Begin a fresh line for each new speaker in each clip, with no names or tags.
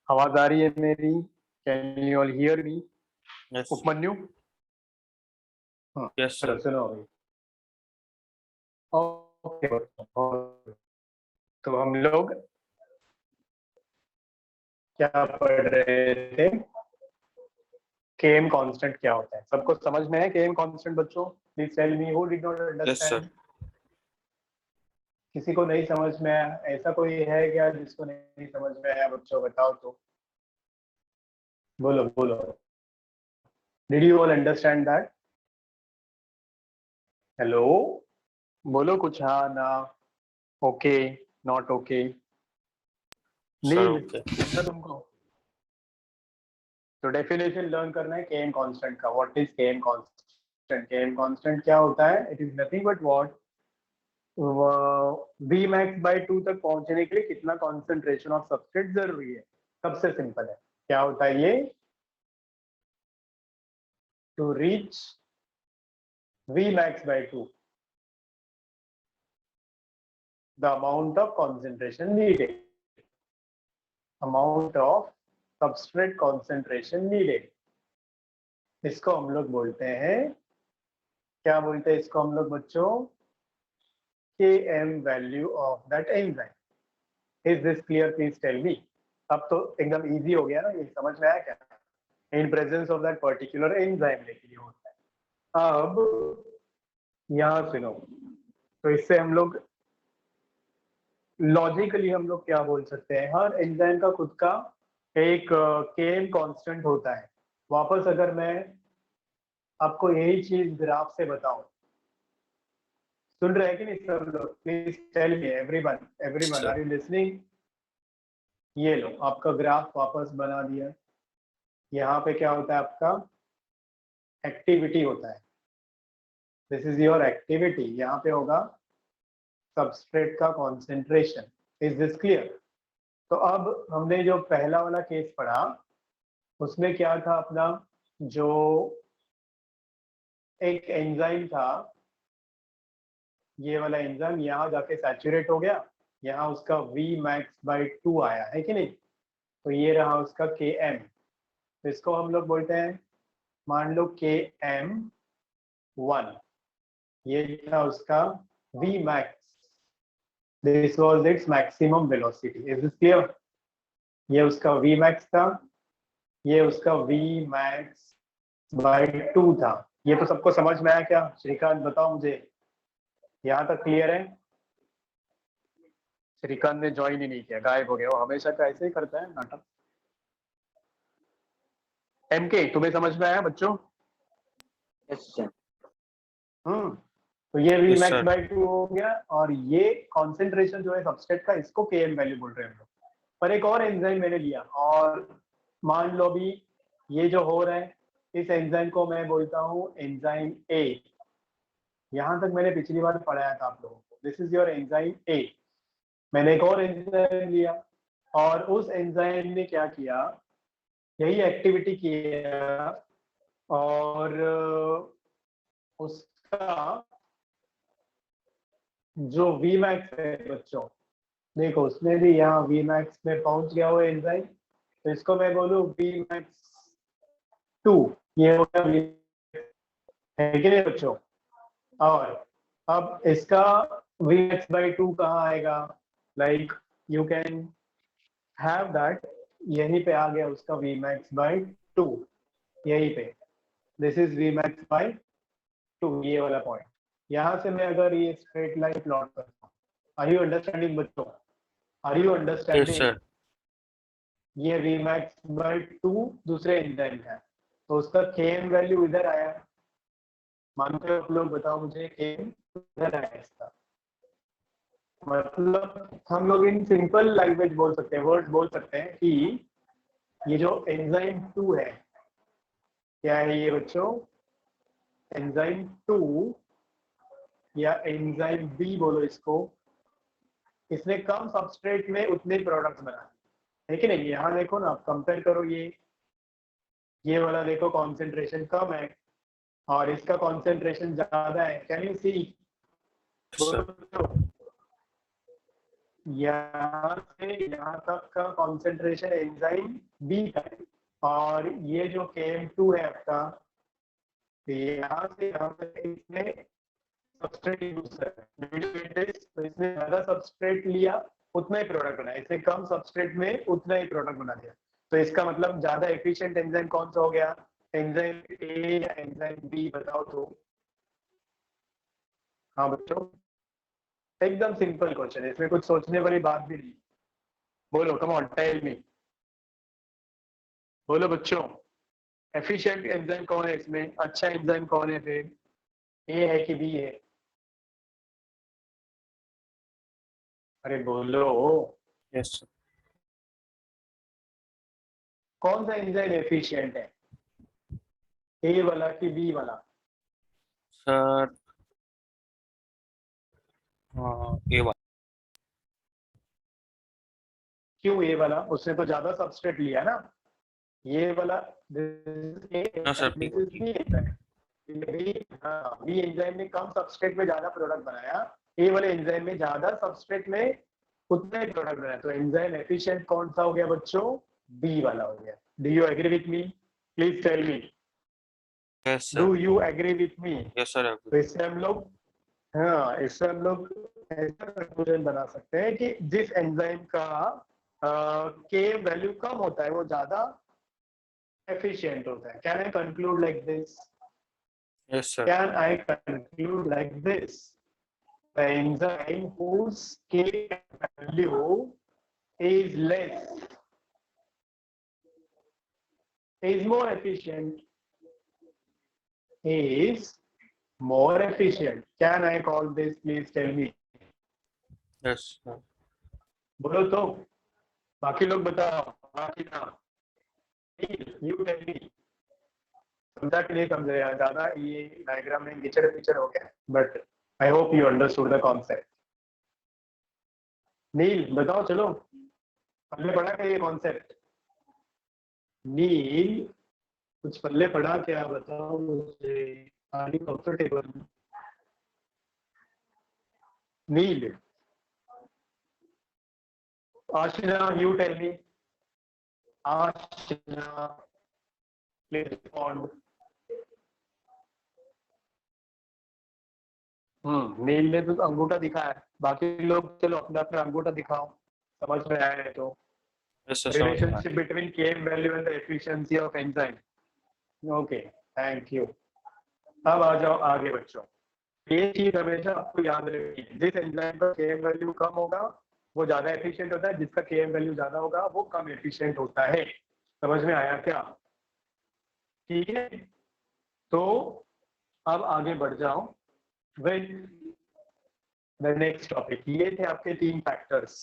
आवाज आ रही है मेरी? Can you all hear me?
Yes.
Upamanyu, हाँ
Yes, sir.
सुनो अभी। ओके, तो हम लोग क्या पढ़ रहे थे? केम कांस्टेंट क्या होता है? सबको समझ में है केम कांस्टेंट बच्चों? Please tell me who did not
Yes,
understand.
sir.
किसी को नहीं समझ में आया? ऐसा कोई है क्या जिसको नहीं समझ में आया? बच्चों बताओ तो, बोलो बोलो। Did you all understand that? Hello, बोलो कुछ, हाँ ना, ओके, नॉट ओके।
Sir,
नहीं
okay.
समझा तुमको? तो डेफिनेशन लर्न करना है केम कांस्टेंट का। What is Km constant? Km constant क्या होता है? It is nothing but what V max by 2 तक पहुंचने के लिए कितना कॉन्सेंट्रेशन ऑफ सबस्ट्रेट जरूरी है। सबसे सिंपल है, क्या होता है ये? To reach V max by 2 the amount of concentration needed, amount of substrate concentration needed, इसको हम लोग बोलते हैं, क्या बोलते हैं इसको हम लोग बच्चों? Km value of that enzyme. Is this clear? Please tell me. अब तो एकदम इजी हो गया ना, ये समझ में आया क्या? In presence of that particular enzyme लेके लिए होता है। अब यहाँ सुनो, तो इससे हम लोग लॉजिकली हम लोग क्या बोल सकते हैं? हर एंजाइम का खुद का एक केम कांस्टेंट होता है। वापस अगर मैं आपको यही चीज ग्राफ से बताऊं, सुन रहे हैं कि नहीं सब लोग? Please tell me everyone, everyone are you listening? ये लो आपका ग्राफ वापस बना दिया। यहाँ पे क्या होता है? आपका एक्टिविटी होता है। This is your activity. यहाँ पे होगा सबस्ट्रेट का कॉन्सेंट्रेशन। Is this clear? तो अब हमने जो पहला वाला केस पढ़ा, उसमें क्या था अपना? जो एक एंजाइम था, ये वाला एंजाइम यहाँ जाके सैचुरेट हो गया, यहाँ उसका V max by 2 आया है कि नहीं? तो ये रहा उसका Km। तो इसको हम लोग बोलते हैं, मान लो Km1, ये था उसका V max, this was its maximum velocity. Is this clear? ये उसका V max था, ये उसका V max by 2 था। ये तो सबको समझ में आया क्या? श्रीकांत बताओ मुझे, यहाँ तक क्लियर है? श्रीकांत ने ज्वाइन ही नहीं किया, गायब हो गया। वो हमेशा का ऐसे ही करता है नाटक। MK तुम्हें समझ में आया बच्चों?
Yes sir.
तो ये V
Yes,
max
sir.
by 2 हो गया, और ये कॉन्सेंट्रेशन जो है सबस्ट्रेट का, इसको Km वैल्यू बोल रहे हैं हम लोग। पर एक और एंजाइम मैंने लिया, और मान लो भी ये जो हो रहा है, इस एंजाइम को मैं बोलता हूँ एंजाइम A। यहाँ तक मैंने पिछली बार पढ़ाया था आप लोगों को। This is your enzyme A। मैंने एक और एंजाइम लिया, और उस एंजाइम ने क्या किया? यही एक्टिविटी किया, और उसका जो V max है बच्चों, देखो उसने भी यहाँ V max में पहुंच गया वो एंजाइम, तो इसको मैं बोलूँ V max 2। ये हो गया है कि नहीं बच्चों? और अब इसका V max by 2 कहाँ आएगा? Like you can have that, यहीं पे आ गया उसका V max by 2, यहीं पे। This is V max by 2, ये वाला पॉइंट। यहाँ से मैं अगर ये स्ट्रेट लाइन प्लॉट करता हूँ, आर यू अंडरस्टैंडिंग बच्चों? Are you
Yes,
understanding?
sir.
ये V max by 2 दूसरे एंजाइम का है, तो उसका Km वैल्यू इधर आया। मानते हो आप लोग? बताओ मुझे, Km इधर आया इसका। मतलब हम लोग इन सिंपल लैंग्वेज बोल सकते हैं, वर्ड्स बोल सकते हैं कि ये जो एंजाइम 2 है, क्या है ये बच्चों? एंजाइम 2 या एंजाइम बी बोलो इसको, इसने कम सबस्ट्रेट में उतने प्रोडक्ट्स बनाए है कि नहीं? यहाँ देखो ना, आप कंपेयर करो, ये वाला देखो कॉन्सेंट्रेशन कम है, और इसका कॉन्सेंट्रेशन ज्यादा है। Can you see?
Yes, sir.
यहाँ से यहाँ तक का कॉन्सेंट्रेशन एंजाइम बी का है, और ये जो KM2 है आपका, यहाँ से यहाँ तक इसने सबस्ट्रेट यूज कर, तो इसने ज्यादा सबस्ट्रेट लिया उतना ही प्रोडक्ट बनाया, इसने कम सबस्ट्रेट में उतना ही प्रोडक्ट बना दिया। तो इसका मतलब ज्यादा एफिशिएंट एंजाइम कौन सा हो गया, एंजाइम ए या एंजाइम बी, बताओ तो। हाँ बच्चों, एकदम सिंपल क्वेश्चन है, इसमें कुछ सोचने वाली बात भी नहीं। बोलो, कम ऑन, टेल मी, बोलो बच्चों, एफिशिएंट एंजाइम कौन है इसमें, अच्छा एंजाइम कौन है फिर, ए है कि बी है? अरे बोलो,
यस सर।
कौन सा एंजाइम एफिशिएंट है, ए वाला कि बी वाला?
सर ए वाला।
क्यों ए वाला? उसने तो ज्यादा सबस्ट्रेट लिया ना, ये वाला
no sir, B
B enzyme ने कम सबस्ट्रेट में ज्यादा प्रोडक्ट बनाया, ए वाले एंजाइम में ज्यादा सबस्ट्रेट में उतना ही प्रोडक्ट बनाया, तो एंजाइम एफिशिएंट कौन सा हो गया बच्चों, बी वाला हो गया। Do you agree with me, please tell me,
yes
do
sir.
You agree with me?
Yes sir.
तो इससे हम लोग, हाँ, इससे हम लोग ऐसा कंक्लूजन बना सकते हैं कि जिस एंजाइम का के वैल्यू कम होता है वो ज्यादा एफिशिएंट होता है। Can I conclude like this?
Yes sir.
Can I conclude like this? The enzyme whose K value is less is more efficient, is more efficient. Can I call this? Please tell me.
Yes sir.
बोलो तो, बाकी लोग बताओ, बाकी ना, you tell me. समझा कि नहीं समझा यार, ज्यादा ये डायग्राम में गिचड़ पिचड़ हो गया, but I hope you understood the concept. Neel बताओ, चलो, पल्ले पड़ा क्या ये कॉन्सेप्ट? नील, कुछ पल्ले पड़ा क्या, बताओ मुझे, are you comfortable? Neel, Ashina, you tell me, Ashina, please respond. Neel ने तो अंगूठा दिखाया है, बाकी लोग चलो अपना अपना अंगूठा दिखाओ, समझ में आया है तो।
यस सर, समझ में आया।
Relationship between Km value and the efficiency of enzyme. Okay, thank you. अब आ जाओ आगे बच्चों, ये चीज हमेशा आपको याद रखनी, जिस एंजाइम का Km वैल्यू कम होगा वो ज्यादा एफिशिएंट होता है, जिसका Km वैल्यू ज्यादा होगा वो कम एफिशिएंट होता है। समझ में आया क्या? ठीक है, तो अब आगे बढ़ जाओ विद द नेक्स्ट टॉपिक। ये थे आपके 3 फैक्टर्स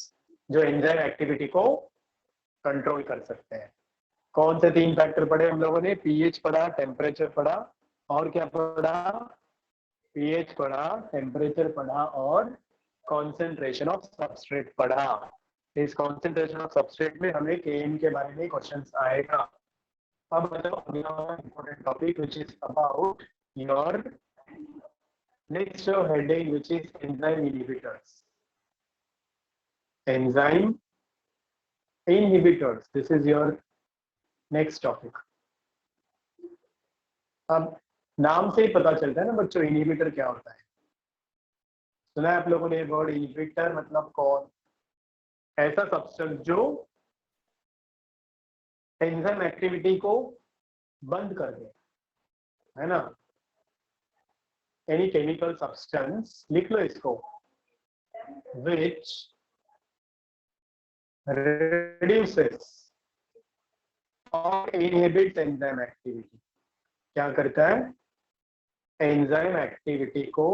जो एंजाइम एक्टिविटी को कंट्रोल कर सकते हैं। कौन से 3 फैक्टर पढ़े हम लोगों ने? पीएच पढ़ा, टेम्परेचर पढ़ा, और क्या पढ़ा? पीएच पढ़ा, टेम्परेचर पढ़ा, और कॉन्सेंट्रेशन ऑफ सबस्ट्रेट पढ़ा। इस कॉन्सेंट्रेशन ऑफ सबस्ट्रेट में हमें केएम के बारे में क्वेश्चंस आएगा। अब बताओ अगला important topic which is about your next heading which is enzyme inhibitors. Enzyme inhibitors, this is your next topic. अब नाम से ही पता चलता है ना बच्चों, इनहिबिटर क्या होता है। सुना है आप लोगों ने वर्ड इनहिबिटर? मतलब कौन? ऐसा सब्सटेंस जो एंजाइम एक्टिविटी को बंद कर दे, है ना। एनी केमिकल सब्सटेंस, लिख लो इसको, विच reduces और inhibits एंजाइम एक्टिविटी। क्या करता है? एंजाइम एक्टिविटी को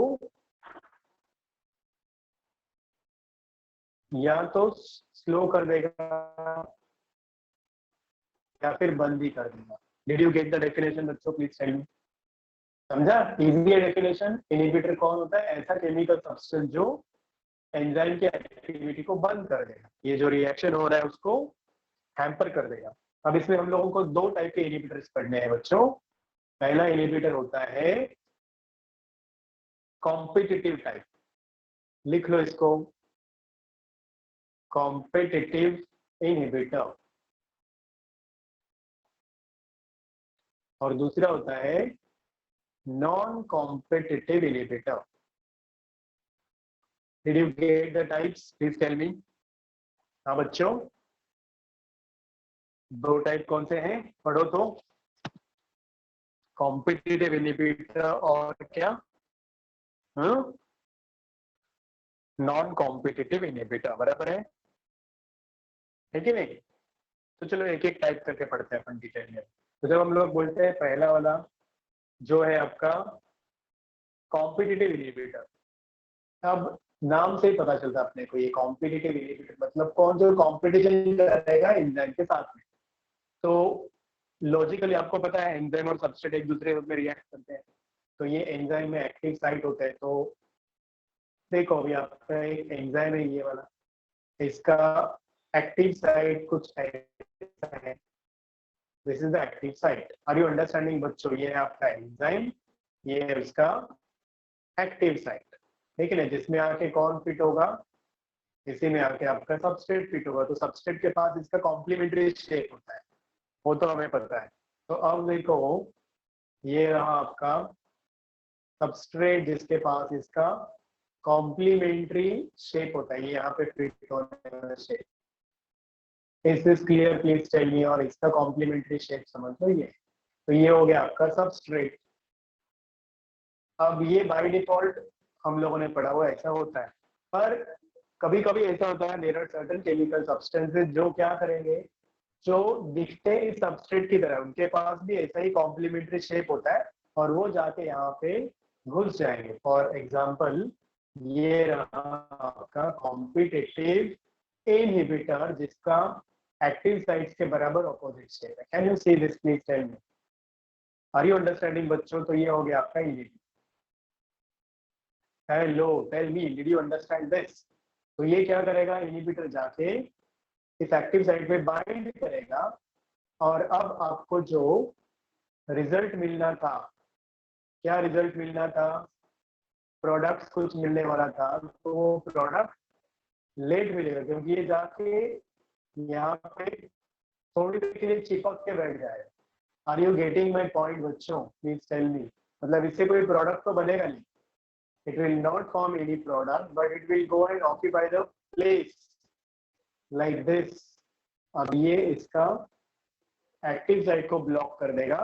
या तो स्लो कर देगा या फिर बंद ही कर देगा। Did you get the definition बच्चों? Please tell me. समझा? इजी है डेफिनेशन। इनहिबिटर कौन होता है? ऐसा केमिकल सब्सटेंस जो एंजाइम की एक्टिविटी को बंद कर देगा, ये जो रिएक्शन हो रहा है उसको हैम्पर कर देगा। अब इसमें हम लोगों को 2 टाइप के इनहिबिटर्स पढ़ने हैं बच्चों। पहला इनहिबिटर होता है कॉम्पिटिटिव टाइप, लिख लो इसको, कॉम्पिटिटिव इनहिबिटर और दूसरा होता है non competitive inhibitor. Did you get the types? Please tell me. हाँ बच्चों, दो टाइप कौन से हैं पढ़ो तो। कॉम्पिटिटिव इनहिबिटर और क्या? नॉन कॉम्पिटिटिव इनहिबिटर, बराबर है कि नहीं? तो चलो एक एक टाइप करके पढ़ते हैं अपन डिटेल में। तो जब हम लोग बोलते हैं पहला वाला जो है आपका कॉम्पिटिटिव इनहिबिटर, अब नाम से ही पता चलता है अपने को ये कॉम्पिटिटिव इनहिबिटर मतलब कौन जो कॉम्पिटिशन करेगा एंजाइम के साथ में। तो लॉजिकली आपको पता है एंजाइम और सबस्ट्रेट एक दूसरे में रिएक्ट करते हैं, तो ये एंजाइम में एक्टिव साइट होता है। तो देखो अभी आपका एक एंजाइम है ये वाला, इसका एक्टिव साइट कुछ ऐसा है, this is the active site. Are you understanding बच्चों? ये है आपका एंजाइम, ये है उसका एक्टिव साइट, ठीक है ना? जिसमें आके कौन फिट होगा? इसी में आके आपका सबस्ट्रेट फिट होगा। तो सबस्ट्रेट के पास इसका कॉम्प्लीमेंट्री शेप होता है, वो तो हमें पता है। तो अब देखो ये रहा आपका सबस्ट्रेट जिसके पास इसका कॉम्प्लीमेंट्री शेप होता है, ये यहाँ पे फिट होने वाला shape. Is this clear? Please tell me. और इसका कॉम्प्लीमेंट्री शेप समझ लो ये। तो ये हो गया आपका सबस्ट्रेट। अब ये बाय डिफॉल्ट हम लोगों ने पढ़ा हुआ ऐसा होता है, पर कभी कभी ऐसा होता है there are certain chemical substances जो क्या करेंगे, जो दिखते इस सबस्ट्रेट की तरह, उनके पास भी ऐसा ही कॉम्प्लीमेंट्री शेप होता है और वो जाके यहाँ पे घुस जाएंगे। फॉर एग्जाम्पल ये रहा आपका कॉम्पिटिटिव इनहिबिटर जिसका एक्टिव साइट्स के बराबर ऑपोजिट शेप है। Can you see this? Please tell me. Are you understanding बच्चों? तो ये हो गया आपका inhibitor. Hello, tell me, did you understand this? तो ये क्या करेगा, इनहिबिटर जाके इस एक्टिव साइट पे बाइंड करेगा और अब आपको जो रिजल्ट मिलना था, क्या रिजल्ट मिलना था? प्रोडक्ट कुछ मिलने वाला था, तो वो प्रोडक्ट लेट मिलेगा क्योंकि ये जाके यहाँ पे थोड़ी देर के लिए चिपक के बैठ जाएगा। Are you getting my point बच्चों? Please tell me. मतलब इससे कोई प्रोडक्ट तो बनेगा नहीं, it will not form any product but it will go and occupy the place like this। अब ये इसका एक्टिव साइट को ब्लॉक कर देगा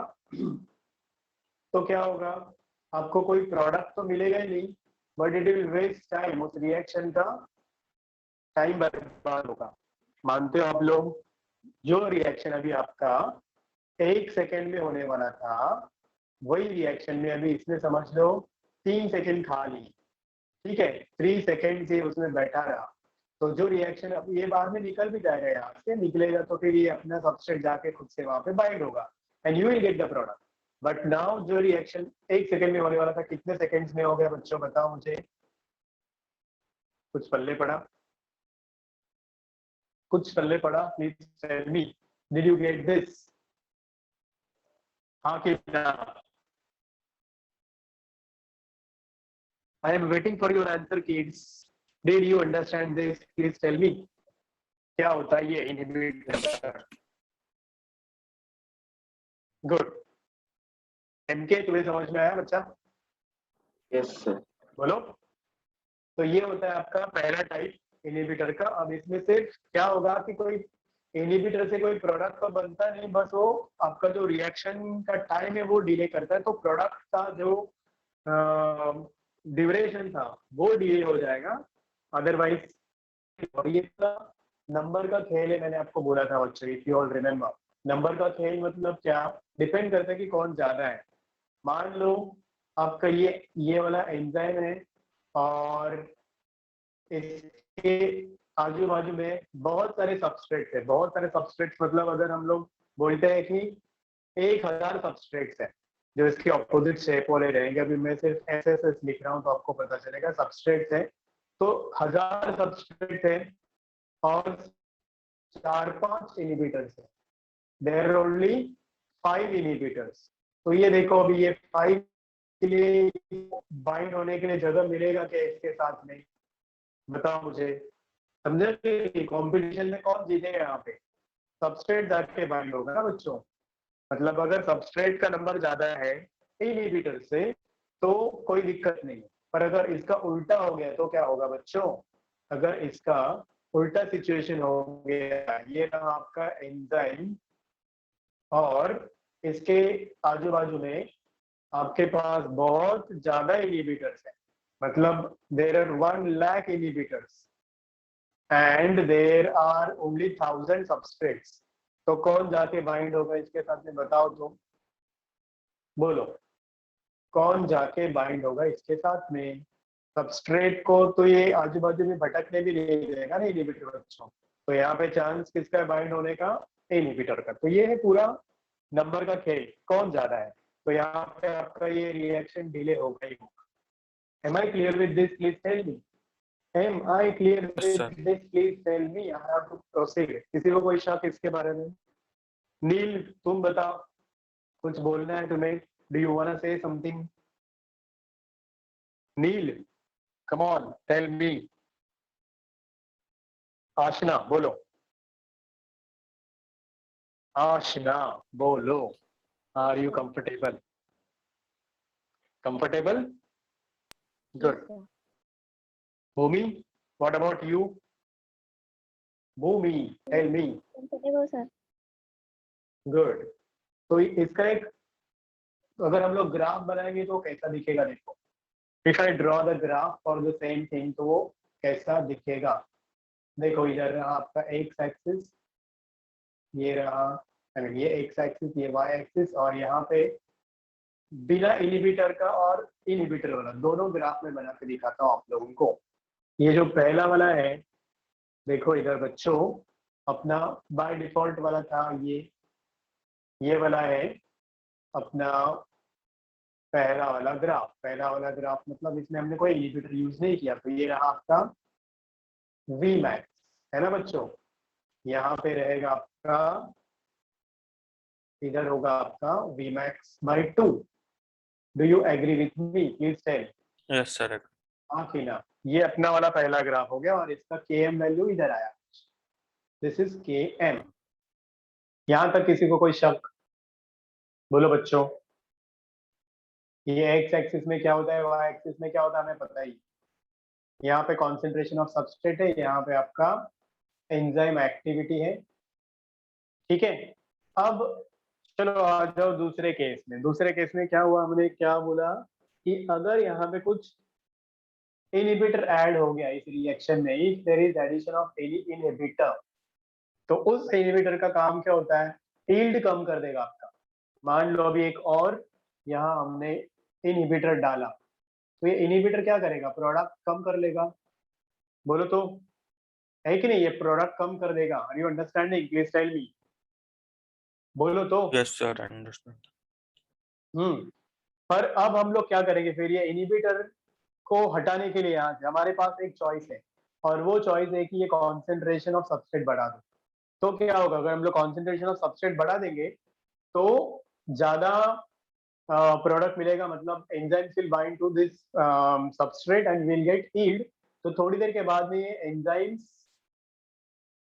तो क्या होगा, आपको कोई प्रोडक्ट तो मिलेगा ही नहीं, but it will waste time, उस रिएक्शन का टाइम बर्बाद होगा। मानते हो आप लोग? जो रिएक्शन अभी आपका 1 सेकेंड में होने वाला था, वही रिएक्शन में अभी इसने समझ लो 3 सेकेंड खा ली, ठीक है? 3 सेकेंड से उसमें बैठा रहा, तो जो रिएक्शन अब ये बाद में निकल भी जाएगा, यहाँ से निकलेगा तो फिर ये अपना सबस्ट्रेट जाके खुद से वहां पे बाइंड होगा and you will get the product. But now जो रिएक्शन 1 सेकेंड में होने वाला था, कितने सेकेंड्स में हो गया बच्चों? बताओ मुझे, कुछ पल्ले पड़ा? कुछ पल्ले पड़ा? Please tell me, did you get this? हाँ कि ना? I am waiting for your answer kids. Did you understand this? Please tell me. क्या होता है ये इनहिबिटर? गुड। एमके तुम्हें समझ में आया बच्चा?
Yes sir.
बोलो। तो ये होता है आपका पहला टाइप इनहिबिटर का। अब इसमें से क्या होगा कि कोई इनहिबिटर से कोई प्रोडक्ट तो बनता नहीं, बस वो आपका जो रिएक्शन का टाइम है वो डिले करता है, तो प्रोडक्ट का जो ड्यूरेशन था वो डिले हो जाएगा अदरवाइज। और ये नंबर का खेल है, मैंने आपको बोला था बच्चों, if you all remember. Number का खेल मतलब क्या? डिपेंड करता है कि कौन ज्यादा है। मान लो आपका ये वाला एंजाइम है और इसके आजू बाजू में बहुत सारे सबस्ट्रेट्स है। बहुत सारे सबस्ट्रेट्स मतलब अगर हम लोग बोलते हैं कि 1000 सबस्ट्रेट्स है जो इसके ऑपोजिट शेप वाले रहेंगे। अभी मैं सिर्फ एस लिख रहा हूँ तो आपको पता चलेगा। सबस्ट्रेट्स है तो 1000 सबस्ट्रेट है और 4-5 इनहिबिटर्स है। There are only 5 inhibitors. तो ये देखो अभी ये 5 के लिए बाइंड होने के लिए जगह मिलेगा क्या इसके साथ में? बताओ मुझे। समझे कि कंपटीशन में कौन जीतेगा यहाँ पे? सबस्ट्रेट जाके बाइंड होगा ना बच्चों। मतलब अगर सबस्ट्रेट का नंबर ज्यादा है इनहिबिटर से तो कोई दिक्कत नहीं है, पर अगर इसका उल्टा हो गया तो क्या होगा बच्चों? अगर इसका उल्टा सिचुएशन हो गया, ये रहा आपका एंजाइम और इसके आजू बाजू में आपके पास बहुत ज्यादा इनहिबिटर्स है, मतलब there are 1 lakh inhibitors and there are only 1000 substrates, तो कौन जाके बाइंड होगा इसके साथ में? बताओ तुम, बोलो कौन जाके बाइंड होगा इसके साथ में? सबस्ट्रेट को तो ये आजू बाजू में भटकने भी नहीं देगा ना इनहिबिटर बच्चों, तो यहाँ पे चांस किसका बाइंड होने का? इनहिबिटर का। तो ये है पूरा नंबर का खेल, कौन ज्यादा है। तो यहाँ पे आपका ये रिएक्शन डिले होगा ही होगा। Am I clear with this? Please tell me. Am I clear
Yes,
with
sir.
this? Please tell me. I have to proceed. किसी को कोई शक इसके बारे में? नील तुम बताओ, कुछ बोलना है तुम्हें? Do you wanna say something? Nil, come on, tell me. आशना बोलो, आशना बोलो. Are you comfortable? Comfortable? Good.
Yes, sir.
Bhumi, what about you? Bhumi, tell me.
Comfortable, sir.
Good. तो इसका एक अगर हम लोग ग्राफ बनाएंगे तो कैसा दिखेगा देखो. If I draw the graph for the same thing तो वो कैसा दिखेगा? देखो इधर रहा आपका x एक्सिस, ये रहा ये x एक्सिस, ये y एक्सिस, और यहाँ पे बिना इनहिबिटर का और इनहिबिटर वाला दोनों ग्राफ में बना के दिखाता हूँ आप लोगों को. ये जो पहला वाला है देखो इधर बच्चों, अपना बाय डिफॉल्ट वाला था ये वाला है अपना पहला वाला ग्राफ मतलब इसमें हमने कोई इनहिबिटर यूज नहीं किया, तो ये रहा आपका वी मैक्स, है ना बच्चों. यहाँ पे रहेगा आपका, इधर होगा आपका V max by 2. Do you agree with me? Please tell.
Yes, sir.
हाँ कि ना. ये अपना वाला पहला ग्राफ हो गया और इसका Km वैल्यू इधर आया. This is Km. यहाँ तक किसी को कोई शक? बोलो बच्चों. ये एक्स एक्सिस में क्या होता है, वाई एक्सिस में क्या होता है, हमें पता ही. यहाँ पे कॉन्सेंट्रेशन ऑफ सबस्ट्रेट है, यहाँ पे आपका एंजाइम एक्टिविटी है. ठीक है. अब चलो आ जाओ दूसरे केस में. दूसरे केस में क्या हुआ, हमने क्या बोला कि अगर यहाँ पे कुछ इनहिबिटर ऐड हो गया इस रिएक्शन में, if there is addition of any inhibitor, तो उस इनहिबिटर का काम क्या होता है? यील्ड कम कर देगा आपका. मान लो अभी एक और यहाँ हमने इनहिबिटर डाला, तो ये इनहिबिटर क्या करेगा? प्रोडक्ट कम कर लेगा. बोलो तो, है कि नहीं? ये प्रोडक्ट कम कर देगा. Are you understanding? Please tell me. बोलो तो.
Yes, sir. I understand.
पर अब हम लोग क्या करेंगे फिर? ये इनहिबिटर को हटाने के लिए यहाँ से हमारे पास एक चॉइस है, और वो चॉइस है कि ये कॉन्सेंट्रेशन ऑफ सबस्ट्रेट बढ़ा दो. तो क्या होगा अगर हम लोग कॉन्सेंट्रेशन ऑफ सबस्ट्रेट बढ़ा देंगे तो ज्यादा प्रोडक्ट मिलेगा, मतलब enzymes will bind to this substrate and will get yield. तो थोड़ी देर के बाद में ये एंजाइम्स,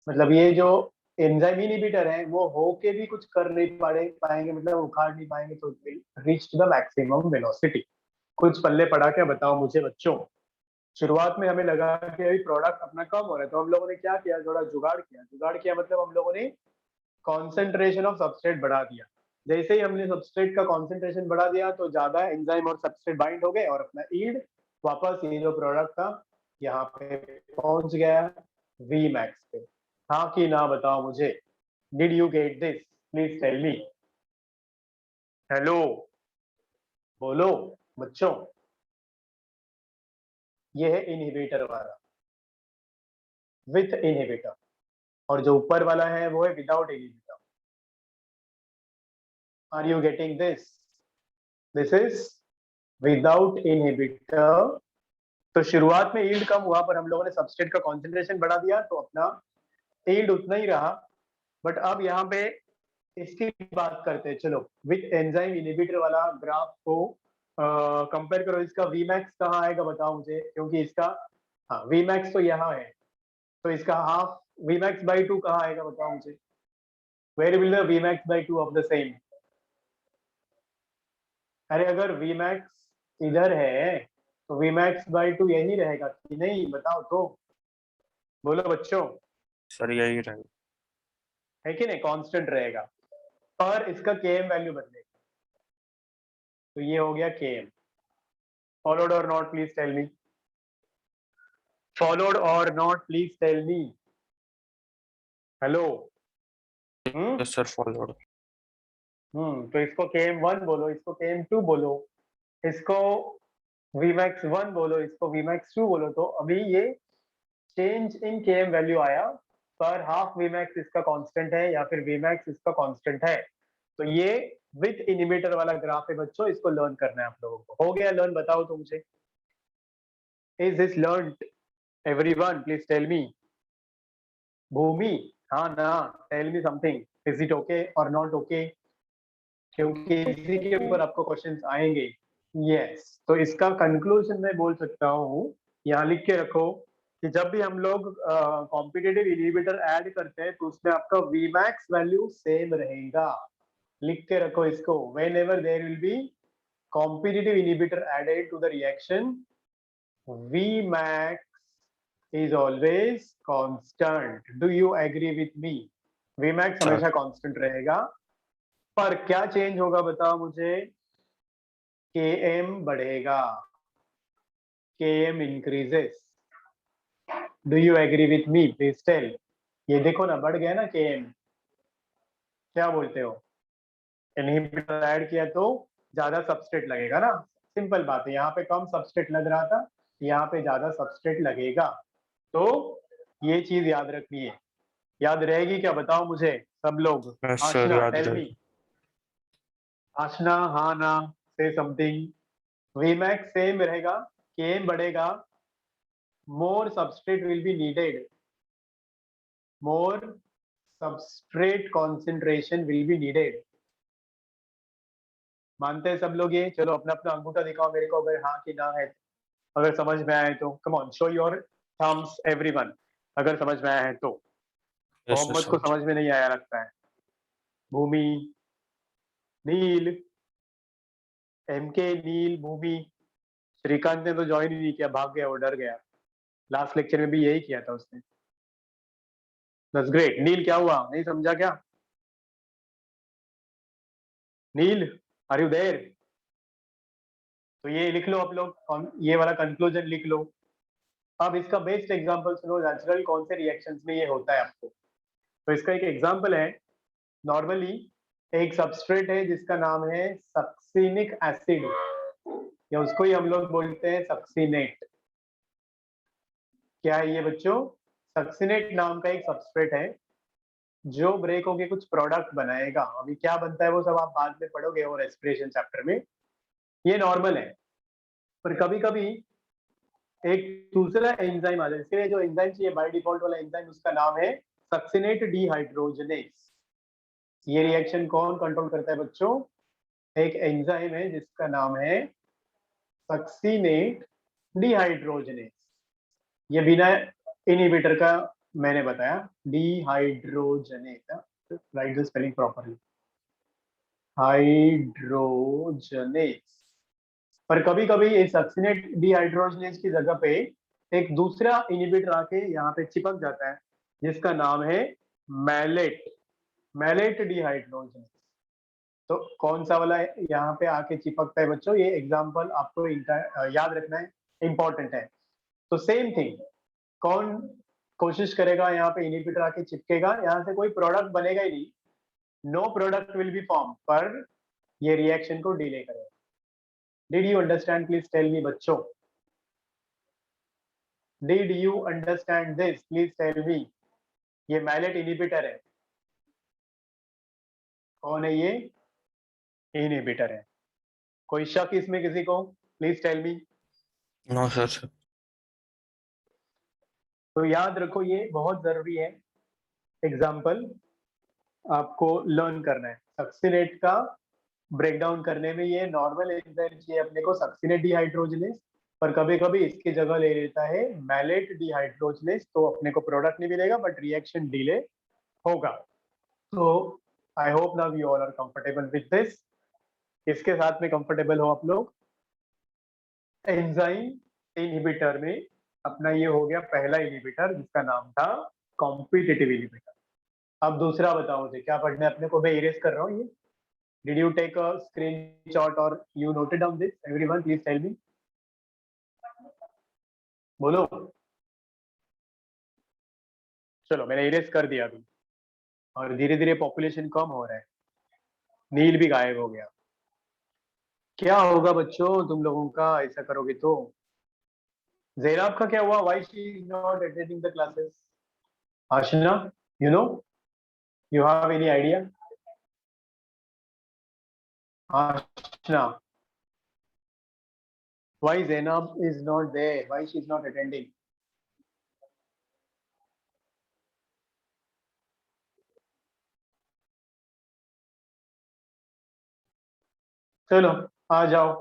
मतलब ये जो एंजाइम इनहिबिटर है वो होके भी कुछ कर नहीं पाएंगे, मतलब उखाड़ नहीं पाएंगे, तो reach to the maximum velocity. कुछ पल्ले पड़ा क्या बताओ मुझे बच्चों? शुरुआत में हमें लगा कि अभी प्रोडक्ट अपना कम हो रहा है, तो हम लोगों ने क्या किया? थोड़ा जुगाड़ किया मतलब हम लोगों ने कॉन्सेंट्रेशन ऑफ सबस्ट्रेट बढ़ा दिया. जैसे ही हमने सबस्ट्रेट का कॉन्सेंट्रेशन बढ़ा दिया तो ज्यादा एंजाइम और सबस्ट्रेट बाइंड हो गए और अपना यील्ड वापस ये जो प्रोडक्ट था यहाँ पे पहुंच गया वी मैक्स पे. हाँ कि ना बताओ मुझे. Did you get this? Please tell me. Hello बोलो बच्चों. ये है इनहिबिटर वाला, विथ इनहिबिटर, और जो ऊपर वाला है वो है without inhibitor. Are you getting this? This is without inhibitor. तो शुरुआत में यील्ड कम हुआ, पर हम लोगों ने सबस्ट्रेट का कॉन्सेंट्रेशन बढ़ा दिया तो अपना यील्ड उतना ही रहा. बट अब यहाँ पे इसकी बात करते हैं. चलो विथ एंजाइम इनहिबिटर वाला ग्राफ को कंपेयर करो. इसका वी मैक्स कहाँ आएगा बताओ मुझे, क्योंकि इसका हाँ वी मैक्स तो यहाँ है. तो इसका हाफ Vmax by 2 कहाँ आएगा बताओ मुझे? Where will the Vmax by 2 of the same? अरे अगर Vmax इधर है तो Vmax by 2 यही रहेगा कि नहीं, बताओ तो, बोलो बच्चों,
सर यही रहेगा।
है कि नहीं? कांस्टेंट रहेगा, पर इसका Km वैल्यू बदलेगा। तो ये हो गया Km। Followed or not, please tell me. Followed or not, please tell me. Hello?
Yes sir followed.
तो इसको Km1 बोलो, इसको Km2 बोलो, इसको Vmax 1 बोलो, इसको Vmax 2 बोलो। तो अभी ये चेंज इन Km वैल्यू आया, पर हाफ Vmax इसका कांस्टेंट है या फिर Vmax इसका कांस्टेंट है। तो ये विथ इनिबिटर वाला ग्राफ है बच्चों, इसको लर्न करना है आप लोगों को। हो गया लर्न? बताओ तो मुझे, is this learned everyone? Please tell me. Bhumi, हाँ ना, tell me something, is it okay और नॉट ओके? क्योंकि इसी के ऊपर आपको क्वेश्चंस आएंगे। यस, तो इसका कंक्लूजन मैं बोल सकता हूँ, यहाँ लिख के रखो कि जब भी हम लोग कॉम्पिटिटिव इनहिबिटर ऐड करते हैं तो उसमें आपका Vmax वैल्यू सेम रहेगा। लिख के रखो इसको, whenever there will be competitive inhibitor added to the reaction, Vmax is always constant. Do you agree with me? Vmax
Sir.
हमेशा constant रहेगा, पर क्या चेंज होगा बताओ मुझे? Km बढ़ेगा, Km increases. Do you agree with me? Please tell. ये देखो ना, बढ़ गया ना Km, क्या बोलते हो? इनहिबिटर ऐड किया तो ज्यादा सबस्ट्रेट लगेगा ना, सिंपल बात है। यहाँ पे कम सबस्ट्रेट लग रहा था, यहाँ पे ज्यादा सबस्ट्रेट लगेगा। तो ये चीज याद रखनी है। याद रहेगी क्या बताओ मुझे सब लोग?
यस सर
आशना,
याद
टेल मी।
रहेगा।
आशना, हाँ ना, से समथिंग। Vmax सेम रहेगा, Km बढ़ेगा, more substrate will be needed, more substrate concentration will be needed. मानते हैं सब लोग ये? चलो अपना अपना अंगूठा दिखाओ मेरे को, अगर हाँ कि ना है, अगर समझ में आए तो। Come on, show your thumbs everyone, अगर समझ में आया है तो।
यस
मोहम्मद को
सर।
समझ में नहीं आया लगता है। भूमि, नील, एमके, नील, भूमि। श्रीकांत ने तो ज्वाइन ही नहीं किया, भाग गया, वो डर गया। लास्ट लेक्चर में भी यही किया था उसने। That's great. नील क्या हुआ, नहीं समझा क्या? नील, आर यू देयर? तो ये लिख लो आप लोग, ये वाला कंक्लूजन लिख लो। अब इसका बेस्ट एग्जांपल सुनो, नेचुरल कौन से रिएक्शंस में ये होता है आपको। तो इसका एक एग्जांपल है, नॉर्मली एक सबस्ट्रेट है जिसका नाम है सक्सिनिक एसिड, या उसको ही हम लोग बोलते हैं सक्सिनेट। क्या है ये बच्चों? सक्सिनेट नाम का एक सबस्ट्रेट है जो ब्रेक होके कुछ प्रोडक्ट बनाएगा। अभी क्या बनता है वो सब आप बाद में पढ़ोगे और रेस्पिरेशन चैप्टर में। ये नॉर्मल है, पर कभी कभी एक दूसरा एंजाइम आ जाए। इसके जो एंजाइम चाहिए बाय डिफॉल्ट वाला एंजाइम, उसका नाम है सक्सिनेट डिहाइड्रोजनेस। ये रिएक्शन कौन कंट्रोल करता है बच्चों? एक एंजाइम है जिसका नाम है सक्सिनेट डिहाइड्रोजनेस। ये बिना इनहिबिटर का मैंने बताया, dehydrogenase. Right the spelling properly, hydrogenase. पर कभी कभी इस सक्सिनेट डिहाइड्रोजनेस की जगह पे एक दूसरा इनहिबिटर आके यहाँ पे चिपक जाता है, जिसका नाम है मैलेट, मैलेट डिहाइड्रोजनेस। तो कौन सा वाला यहाँ पे आके चिपकता है बच्चों? ये एग्जांपल आपको याद रखना है, इंपॉर्टेंट है। तो सेम थिंग, कौन कोशिश करेगा यहाँ पे इनहिबिटर आके चिपकेगा, यहाँ से कोई प्रोडक्ट बनेगा ही नहीं, no product will be form, पर ये रिएक्शन को डिले करेगा। Did you understand? Please tell me बच्चों, did you understand this? Please tell me. ये मैलेट इनहिबिटर है। कौन है ये? इनहिबिटर है। कोई शक इसमें किसी को? Please tell me.
No sir.
तो याद रखो, ये बहुत जरूरी है, एग्जाम्पल आपको लर्न करना है। सक्सिनेट का ब्रेकडाउन करने में ये नॉर्मल एंजाइम चाहिए अपने को, सक्सिनेट डिहाइड्रोजनेस, पर कभी कभी इसकी जगह ले लेता है मैलेट डिहाइड्रोजनेस, तो अपने को प्रोडक्ट नहीं मिलेगा बट रिएक्शन डिले होगा। तो I hope now you all are comfortable with this. इसके साथ में कंफर्टेबल हो आप लोग। एंजाइम इनहिबिटर में अपना ये हो गया पहला इनहिबिटर जिसका नाम था कॉम्पिटिटिव इनहिबिटर। अब दूसरा बताओ मुझे क्या पढ़ना है अपने को, मैं इरेज कर रहा हूँ ये। Did you take a screenshot और you noted down this? Everyone please tell me, बोलो। चलो मैंने इरेज कर दिया अभी, और धीरे धीरे पॉपुलेशन कम हो रहा है, नील भी गायब हो गया। क्या होगा बच्चों तुम लोगों का ऐसा करोगे तो? ज़ैनब का क्या हुआ? Why she is not attending the classes? Aashna, you know, you have any idea? Aashna, why Zainab is not there? Why she is not attending? चलो आ जाओ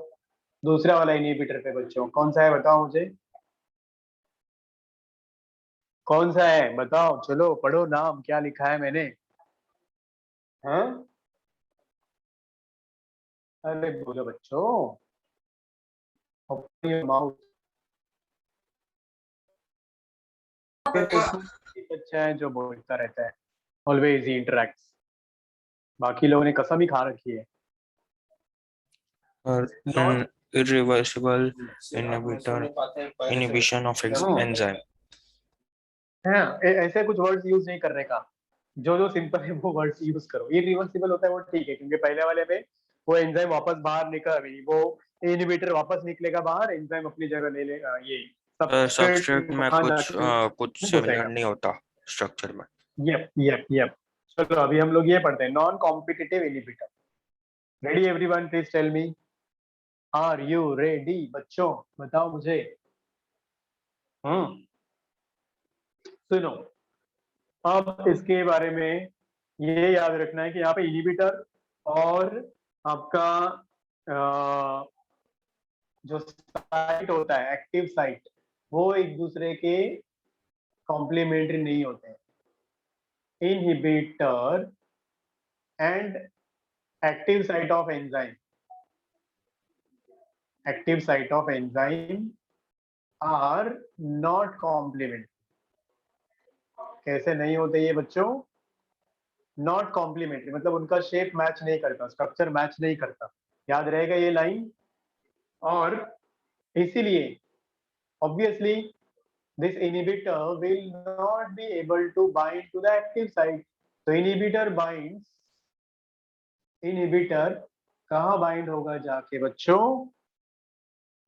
दूसरा वाला इनहिबिटर पे बच्चों, कौन सा है बताओ मुझे, कौन सा है बताओ। चलो पढ़ो नाम, क्या लिखा है मैंने? हाँ अरे बोलो बच्चों, open your mouth। अच्छा है जो बोलता रहता है, ऑलवेज ही इंटरेक्ट्स। बाकी लोगों ने कसम ही खा रखी है।
irreversible inhibition of enzyme।
हाँ ऐसे कुछ वर्ड्स यूज नहीं करने का, जो जो सिंपल है वो वर्ड्स यूज करो। इरिवर्सिबल होता है वो ठीक है, क्योंकि पहले वाले में वो एंजाइम वापस बाहर निकल, वो इनहिबिटर वापस निकलेगा बाहर, एंजाइम अपनी जगह ले लेगा, ये
सबस्ट्रेट में
वहां
कुछ
जाके
कुछ
हो
सिमिलर
जाएगा।
नहीं होता स्ट्रक्चर में।
Yep yep yep. चलो अभी हम लोग ये पढ़ते हैं, non competitive inhibitor. Ready everyone, please tell me, are you ready? बच्चों बताओ मुझे। सुनो, अब इसके बारे में ये याद रखना है कि यहाँ पे इनहिबिटर और आपका जो साइट होता है, एक्टिव साइट, वो एक दूसरे के कॉम्प्लीमेंट्री नहीं होते हैं। Inhibitor and active site of enzyme, active site of enzyme are not complementary. कैसे नहीं होते ये बच्चों? नॉट कॉम्प्लीमेंट्री मतलब उनका शेप मैच नहीं करता, स्ट्रक्चर मैच नहीं करता, याद रहेगा ये लाइन। और इसीलिए obviously this inhibitor will not be able to bind to the active site। तो इनहिबिटर कहाँ बाइंड होगा जाके बच्चों?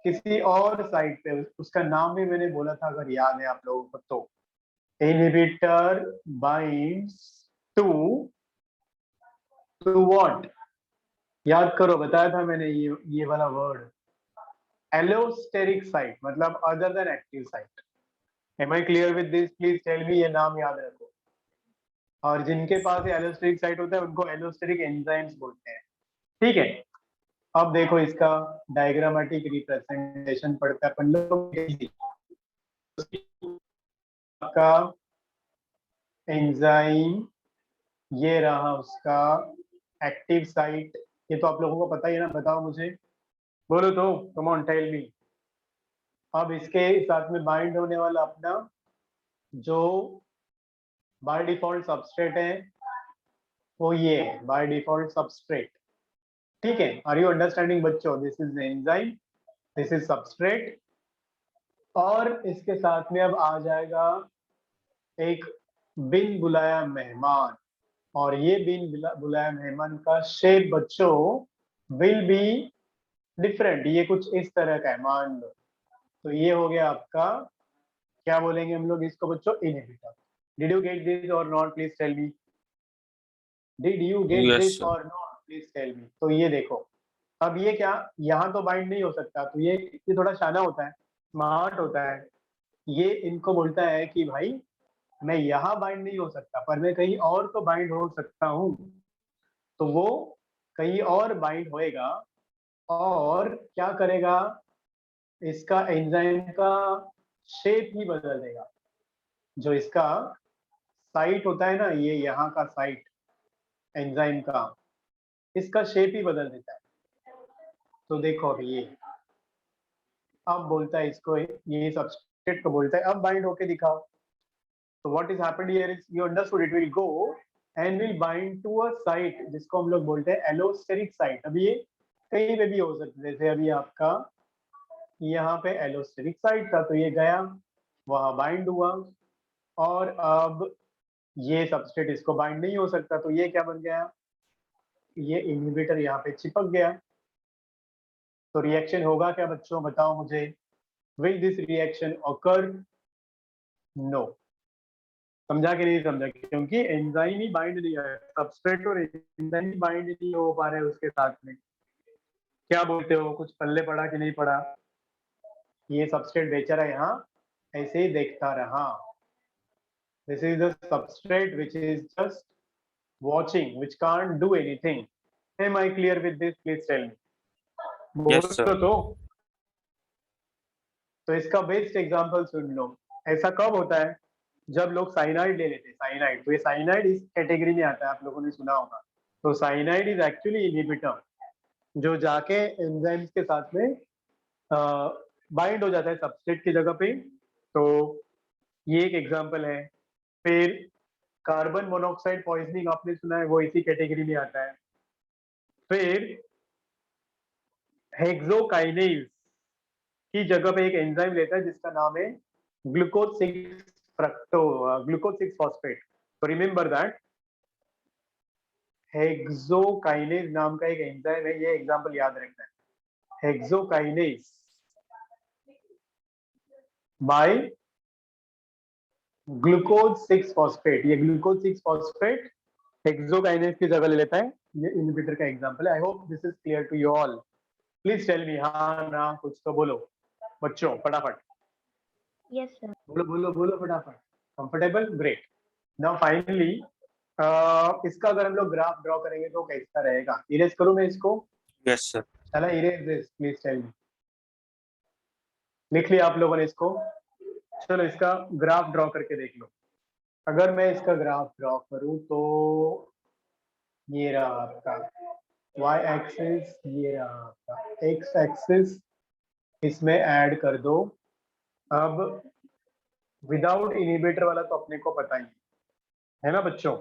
किसी और साइट पे, उसका नाम भी मैंने बोला था अगर याद है आप लोगों को तो। Inhibitor binds to what? याद करो, बताया था मैंने ये वाला वर्ड, एलोस्टेरिक साइट, मतलब other than active site. Am I clear with this? Please tell me, ये नाम याद रखो। और जिनके पास एलोस्टेरिक साइट होता है उनको एलोस्टेरिक एंजाइम्स बोलते हैं। ठीक है, अब देखो इसका डायग्रामेटिक रिप्रेजेंटेशन पढ़ते हैं अपन लोग। का एंजाइम ये रहा उसका एक्टिव साइट, ये तो आप लोगों को पता ही है ना, बताओ मुझे, बोलो तो, कम ऑन टेल मी। अब इसके साथ में बाइंड होने वाला अपना जो बाय डिफॉल्ट सबस्ट्रेट है वो ये है, बाय डिफॉल्ट सबस्ट्रेट। ठीक है, आर यू अंडरस्टैंडिंग बच्चों? This is enzyme, this is substrate, और इसके साथ में अब आ जाएगा एक बिन बुलाया मेहमान, और ये बिन बुलाया मेहमान का शेप बच्चों विल बी डिफरेंट, ये कुछ इस तरह का है मान लो। तो ये हो गया आपका, क्या बोलेंगे हम लोग इसको बच्चों? Inhibitor. Did you get this और not? Please tell me, did you get
yes
this और नॉट? Please tell me. तो ये देखो, अब ये क्या, यहाँ तो बाइंड नहीं हो सकता, तो ये थोड़ा शाना होता है, स्मार्ट होता है। ये इनको बोलता है कि भाई मैं यहाँ बाइंड नहीं हो सकता पर मैं कहीं और तो बाइंड हो सकता हूँ। तो वो कहीं और बाइंड होएगा और क्या करेगा? इसका एंजाइम का शेप ही बदल देगा। जो इसका साइट होता है ना, ये यहाँ का साइट एंजाइम का, इसका शेप ही बदल देता है। तो देखो अभी ये अब बोलता है इसको, ये सबस्ट्रेट को बोलता है अब बाइंड होके दिखाओ। तो what is happened here is you understood, it will go and will bind to a site जिसको हम लोग बोलते हैं एलोस्टेरिक साइट। अभी ये कहीं पे भी हो सकता है, जैसे अभी आपका यहाँ पे एलोस्टेरिक साइट था तो ये गया वहां बाइंड हुआ, और अब ये सबस्ट्रेट इसको बाइंड नहीं हो सकता तो ये क्या बन गया, ये इनहिबिटर यहाँ पे चिपक गया। तो रिएक्शन होगा क्या बच्चों, बताओ मुझे, will this reaction occur? No. समझा कि नहीं समझा? क्योंकि एंजाइम ही बाइंड नहीं है, सबस्ट्रेट और एंजाइम ही बाइंड नहीं हो पा रहे उसके साथ में। क्या बोलते हो, कुछ पल्ले पड़ा कि नहीं पड़ा? ये सबस्ट्रेट बेचारा यहाँ ऐसे ही देखता रहा। This is the substrate which is just watching, which can't do anything. Am I clear with this? Please tell me.
Yes, sir.
तो इसका बेस्ट एग्जांपल सुन लो। ऐसा कब होता है, जब लोग साइनाइड ले लेते हैं। साइनाइड, तो ये साइनाइड इस कैटेगरी में आता है, आप लोगों ने सुना होगा। तो साइनाइड इज एक्चुअली इनहिबिटर जो जाके एंजाइम्स के साथ में बाइंड हो जाता है सबस्ट्रेट की जगह पे। तो ये एक एग्जांपल है। फिर कार्बन मोनोऑक्साइड पॉइजनिंग आपने सुना है, वो इसी कैटेगरी में आता है। फिर हेक्सोकाइनेज की जगह पे एक एंजाइम लेता है जिसका नाम है ग्लूकोज 6 फॉस्फेट। तो रिमेंबर दैट हेक्सोकाइनेज नाम का एक एंजाइम है, ये एग्जांपल याद रखना है। हेक्सोकाइनेज बाय ग्लूकोज 6 फॉस्फेट, ये ग्लूकोज 6 फॉस्फेट हेक्सोकाइनेज की जगह ले लेता है। ये इनहिबिटर का एग्जांपल है। I hope this is clear to you all. Please tell me, हाँ ना कुछ तो बोलो बच्चों फटाफट।
Yes, sir.
बोलो बोलो बोलो फटाफट। Comfortable, great. नाउ फाइनली इसका अगर हम लोग ग्राफ ड्रॉ करेंगे तो कैसा रहेगा? इरेज करूं मैं इसको?
Yes, sir.
चला erase this, please tell me. लिख लिया आप लोगों ने इसको? चलो इसका ग्राफ ड्रॉ करके देख लो। अगर मैं इसका ग्राफ ड्रॉ करूं तो ये रहा आपका y एक्सिस, ये रहा आपका x एक्सिस, इसमें ऐड कर दो। अब विदाउट इनहिबिटर वाला तो अपने को पता ही है ना बच्चों,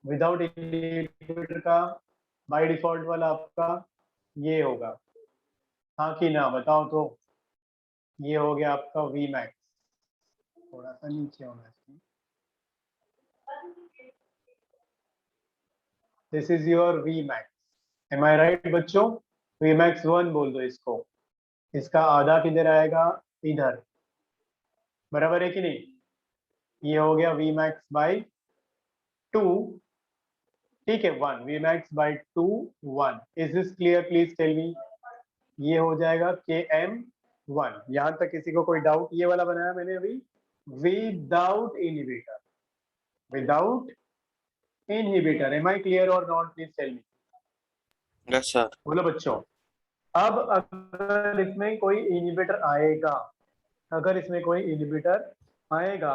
विदाउट इनहिबिटर का बाय डिफॉल्ट वाला आपका ये होगा, हाँ कि ना बताओ तो? ये हो गया आपका V मैक्स, थोड़ा सा नीचे होना चाहिए। This is your V max, am I right बच्चों? V मैक्स 1 बोल दो इसको। इसका आधा किधर आएगा? इधर, बराबर है कि नहीं? ये हो गया V मैक्स बाई 2, ठीक है 1, V max by 2 1। Is this clear? Please tell me. ये हो जाएगा Km1। यहां तक किसी को कोई डाउट? ये वाला बनाया मैंने अभी without inhibitor, without inhibitor. Am I clear और not? Please tell me.
Yes, sir.
बोलो बच्चों। अब अगर इसमें कोई इनहिबिटर आएगा, अगर इसमें कोई इनहिबिटर आएगा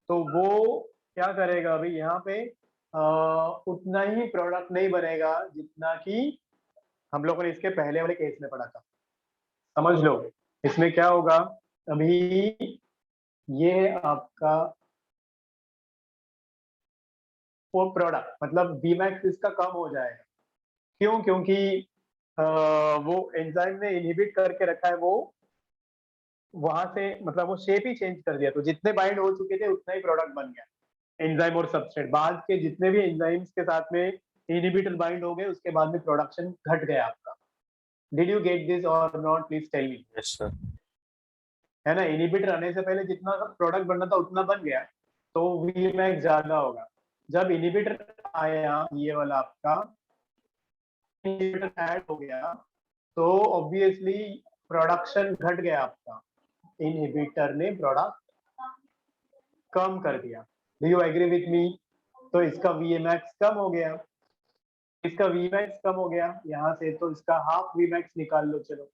तो वो क्या करेगा? अभी यहाँ पे उतना ही प्रोडक्ट नहीं बनेगा जितना कि हम लोगों ने इसके पहले वाले केस में पढ़ा था। समझ लो इसमें क्या होगा। अभी ये आपका वो प्रोडक्ट मतलब Vmax इसका कम हो जाएगा। क्यों? क्योंकि वो एंजाइम ने इनहिबिट करके रखा है, वो वहां से मतलब वो शेप ही चेंज कर दिया। तो जितने बाइंड हो चुके थे उतना ही प्रोडक्ट बन गया एंजाइम और सबस्ट्रेट। बाद के जितने भी एंजाइम्स के साथ में इनहिबिटर बाइंड हो गए उसके बाद में प्रोडक्शन घट गया आपका। डिड यू गेट दिस और not? Please tell me.
Yes, sir.
है ना, इनहिबिटर आने से पहले जितना प्रोडक्ट बनना था उतना बन गया, तो Vmax ज्यादा होगा। जब इनहिबिटर आया, ये वाला आपका इनहिबिटर ऐड हो गया, तो ऑब्वियसली प्रोडक्शन घट गया आपका। इनहिबिटर ने प्रोडक्ट कम कर दिया। Do you agree with me? तो इसका Vmax कम हो गया, इसका Vmax कम हो गया यहाँ से, तो इसका हाफ Vmax निकाल लो। चलो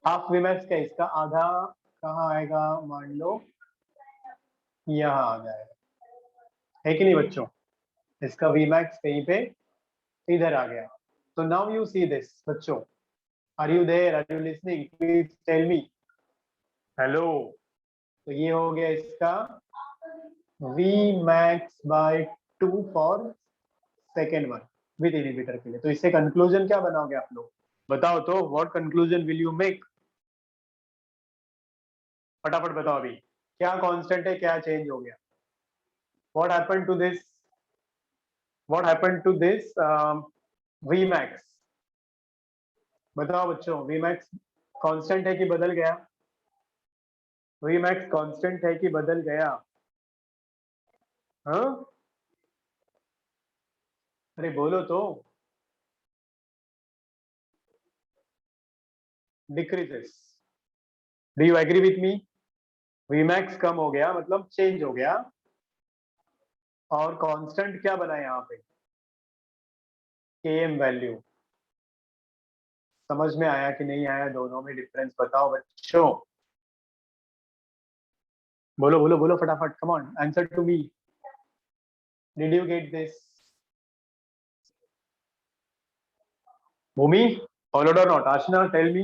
हाफ वीमैक्स का इसका आधा कहाँ आएगा, मान लो यहाँ आ जाएगा, है कि नहीं बच्चों? इसका वीमैक्स कहीं पे इधर आ गया। तो नाउ यू सी दिस बच्चों, are you there, are you listening, please tell me hello. तो ये हो गया इसका Vmax by 2 for second one with inhibitor के लिए। तो इससे कंक्लूजन क्या बनाओगे आप लोग, बताओ तो, what conclusion will you make? फटाफट बताओ अभी, क्या कांस्टेंट है, क्या चेंज हो गया, what happened to this, what happened to this Vmax? बताओ बच्चों, Vmax कांस्टेंट है कि बदल गया? Vmax कांस्टेंट है कि बदल गया? हाँ, अरे बोलो तो। Decreases, do you agree with me? Vmax कम हो गया मतलब चेंज हो गया, और कांस्टेंट क्या बना यहाँ पे, Km वैल्यू। समझ में आया कि नहीं आया, दोनों में डिफरेंस बताओ बच्चों, बोलो बोलो बोलो फटाफट, come on answer to me, did you get this? Bhoomi, followed और not? Aashna tell me,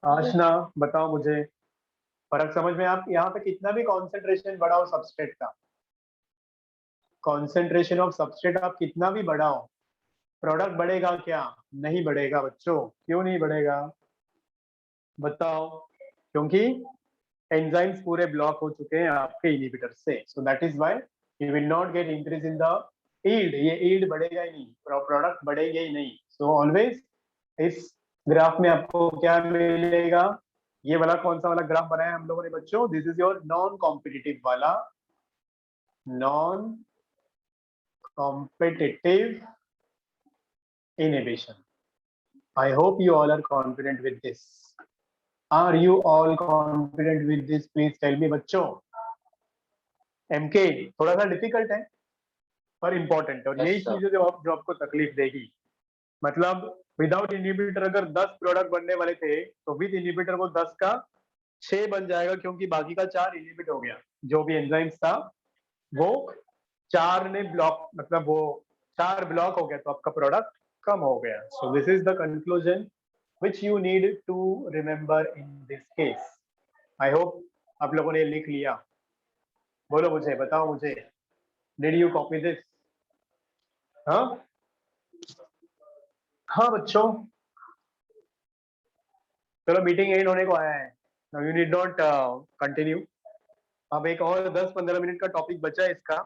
Aashna बताओ मुझे, फर्क समझ में? आप यहाँ पे कितना भी कॉन्सेंट्रेशन बढ़ाओ सबस्ट्रेट का, कॉन्सेंट्रेशन ऑफ सबस्ट्रेट आप कितना भी बढ़ाओ, प्रोडक्ट बढ़ेगा क्या? नहीं बढ़ेगा बच्चों। क्यों नहीं बढ़ेगा बताओ? क्योंकि एंजाइम्स पूरे ब्लॉक हो चुके हैं आपके इनहिबिटर से, so that is why you will not gate increase in the yield. ये यील्ड बढ़ेगा ही नहीं, प्रोडक्ट बढ़ेंगे ही नहीं। सो ऑलवेज इस ग्राफ में आपको क्या मिलेगा, ये वाला कौन सा वाला ग्राफ बनाया हम लोगों ने बच्चों? This is your non competitive वाला, non competitive inhibition. I hope you all are confident with this. Are you all confident with this? Please tell me बच्चों। MK थोड़ा सा डिफिकल्ट है पर इम्पोर्टेंट, और यही चीजें जो आपको तकलीफ देगी। मतलब विदाउट इनहिबिटर अगर 10 प्रोडक्ट बनने वाले थे, तो विद इनहिबिटर वो 10 का 6 बन जाएगा, क्योंकि बाकी का 4 इनहिबिट हो गया। जो भी एंजाइम्स था वो 4 ने ब्लॉक, मतलब वो 4 ब्लॉक हो गया, तो आपका प्रोडक्ट कम हो गया। So this is the conclusion which you need to remember in this case. I hope आप लोगों ने लिख लिया। बोलो मुझे, बताओ मुझे, did you copy this? हाँ हाँ बच्चों, चलो मीटिंग एंड होने को आया है। Now you need not continue। अब एक और 10-15 मिनट का टॉपिक बचा है इसका,